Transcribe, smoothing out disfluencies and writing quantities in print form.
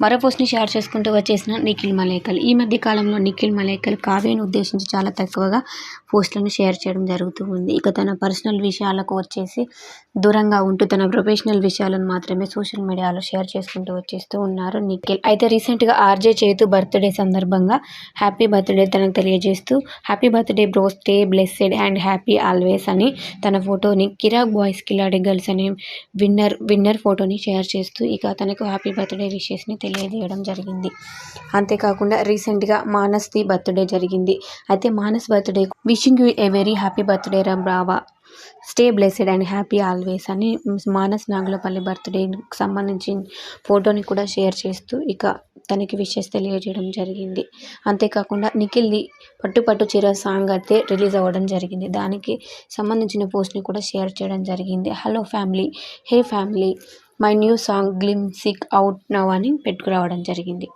మరో పోస్ట్ని షేర్ చేసుకుంటూ వచ్చేసిన నిఖిల్ మలేకల్. ఈ మధ్య కాలంలో నిఖిల్ మలేకల్ కావ్యను ఉద్దేశించి చాలా తక్కువగా పోస్టులను షేర్ చేయడం జరుగుతూ ఉంది. ఇక తన పర్సనల్ విషయాలకు వచ్చేసి దూరంగా ఉంటూ తన ప్రొఫెషనల్ విషయాలను మాత్రమే సోషల్ మీడియాలో షేర్ చేసుకుంటూ వచ్చేస్తూ ఉన్నారు నిఖిల్. అయితే రీసెంట్గా ఆర్జే చేతు బర్త్డే సందర్భంగా హ్యాపీ బర్త్డే తనకు తెలియజేస్తూ happy birthday bro, stay blessed and happy always అని తన ఫోటోని కిరాక్ బాయ్స్ కిలాడి గర్ల్స్ అనే విన్నర్ ఫోటోని షేర్ చేస్తూ ఇక తనకు హ్యాపీ బర్త్డే విషెస్ని తెలియజేయడం జరిగింది. అంతేకాకుండా రీసెంట్గా మానస్ది బర్త్డే జరిగింది. అయితే Manas birthday wishing you a very happy birthday రా బ్రావా, stay blessed and happy always అని మానస్ నాగులపల్లి బర్త్డేకి సంబంధించిన ఫోటోని కూడా షేర్ చేస్తూ ఇక తనకి విషెస్ తెలియజేయడం జరిగింది. అంతేకాకుండా నిఖిల్ది పట్టు చీర సాంగ్ అయితే రిలీజ్ అవ్వడం జరిగింది. దానికి సంబంధించిన పోస్ట్ని కూడా షేర్ చేయడం జరిగింది. Hello family, hey family, my new song glimpsing out now అని పెట్టుకురావడం జరిగింది.